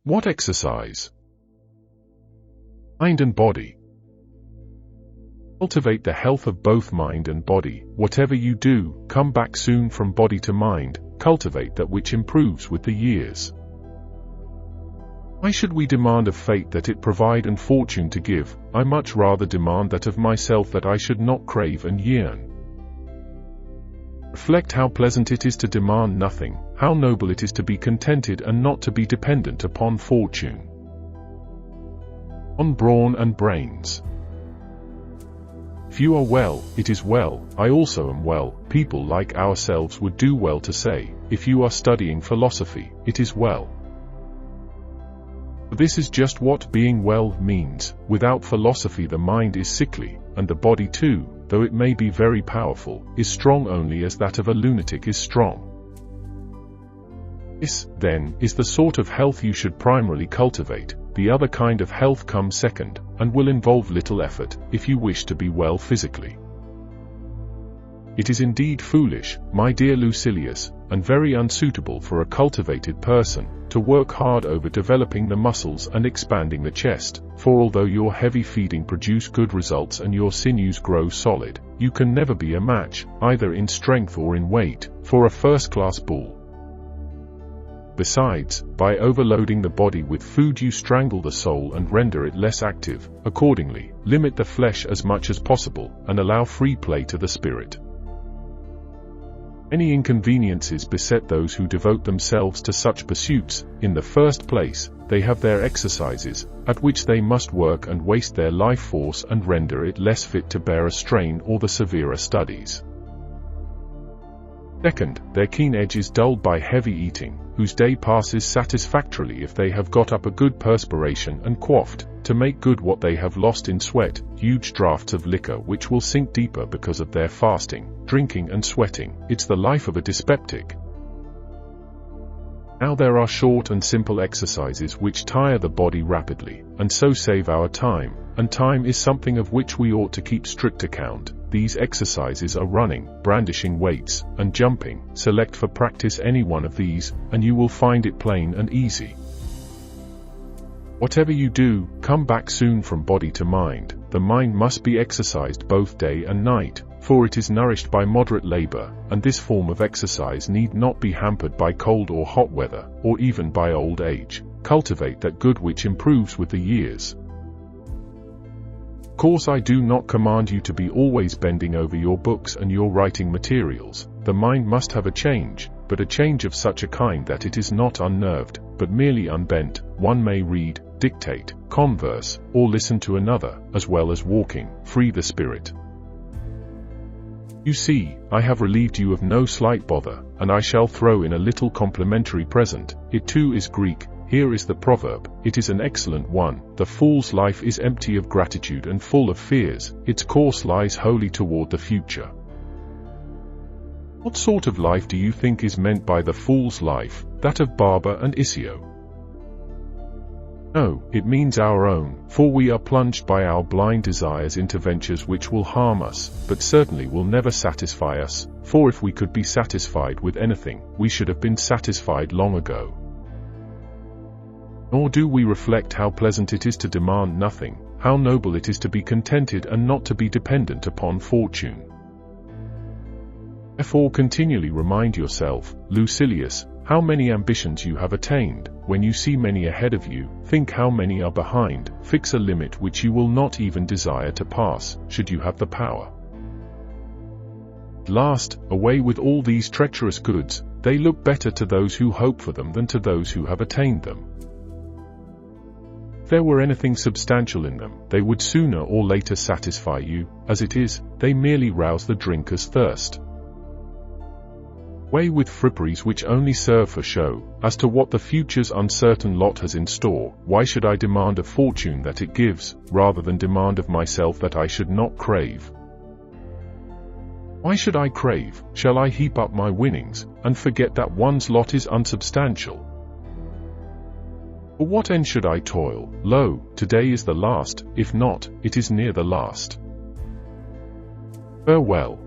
What exercise? Mind and body. Cultivate the health of both mind and body. Whatever you do, come back soon from body to mind. Cultivate that which improves with the years. Why should we demand of fate that it provide and fortune to give? I much rather demand that of myself that I should not crave and yearn. Reflect how pleasant it is to demand nothing, how noble it is to be contented and not to be dependent upon fortune. On Brawn and Brains. If you are well, it is well, I also am well. People like ourselves would do well to say, if you are studying philosophy, it is well. This is just what being well means. Without philosophy the mind is sickly, and the body too, though it may be very powerful, is strong only as that of a lunatic is strong. This, then, is the sort of health you should primarily cultivate. The other kind of health comes second, and will involve little effort, if you wish to be well physically. It is indeed foolish, my dear Lucilius, and very unsuitable for a cultivated person, to work hard over developing the muscles and expanding the chest, for although your heavy feeding produce good results and your sinews grow solid, you can never be a match, either in strength or in weight, for a first-class bull. Besides, by overloading the body with food you strangle the soul and render it less active. Accordingly, limit the flesh as much as possible, and allow free play to the spirit. Many inconveniences beset those who devote themselves to such pursuits. In the first place, they have their exercises, at which they must work and waste their life force and render it less fit to bear a strain or the severer studies. Second, their keen edge is dulled by heavy eating, whose day passes satisfactorily if they have got up a good perspiration and quaffed, to make good what they have lost in sweat, huge draughts of liquor which will sink deeper because of their fasting, drinking and sweating. It's the life of a dyspeptic. Now there are short and simple exercises which tire the body rapidly, and so save our time, and time is something of which we ought to keep strict account. These exercises are running, brandishing weights, and jumping. Select for practice any one of these, and you will find it plain and easy. Whatever you do, come back soon from body to mind. The mind must be exercised both day and night, for it is nourished by moderate labor, and this form of exercise need not be hampered by cold or hot weather, or even by old age. Cultivate that good which improves with the years. Of course, I do not command you to be always bending over your books and your writing materials. The mind must have a change, but a change of such a kind that it is not unnerved, but merely unbent. One may read, dictate, converse, or listen to another, as well as walking. Free the spirit. You see, I have relieved you of no slight bother, and I shall throw in a little complimentary present. It too is Greek. Here is the proverb. It is an excellent one. The fool's life is empty of gratitude and full of fears. Its course lies wholly toward the future. What sort of life do you think is meant by the fool's life, that of Barber and Isio? No, it means our own, for we are plunged by our blind desires into ventures which will harm us, but certainly will never satisfy us, for if we could be satisfied with anything, we should have been satisfied long ago. Nor do we reflect how pleasant it is to demand nothing, how noble it is to be contented and not to be dependent upon fortune. Therefore continually remind yourself, Lucilius, how many ambitions you have attained. When you see many ahead of you, think how many are behind. Fix a limit which you will not even desire to pass, should you have the power. At last, away with all these treacherous goods. They look better to those who hope for them than to those who have attained them. If there were anything substantial in them, they would sooner or later satisfy you. As it is, they merely rouse the drinker's thirst. Away with fripperies which only serve for show. As to what the future's uncertain lot has in store, why should I demand of fortune that it gives, rather than demand of myself that I should not crave? Why should I crave? Shall I heap up my winnings, and forget that one's lot is unsubstantial? For what end should I toil? Lo, today is the last, if not, it is near the last. Farewell.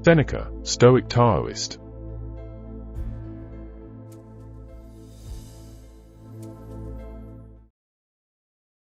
Seneca, Stoic Taoist.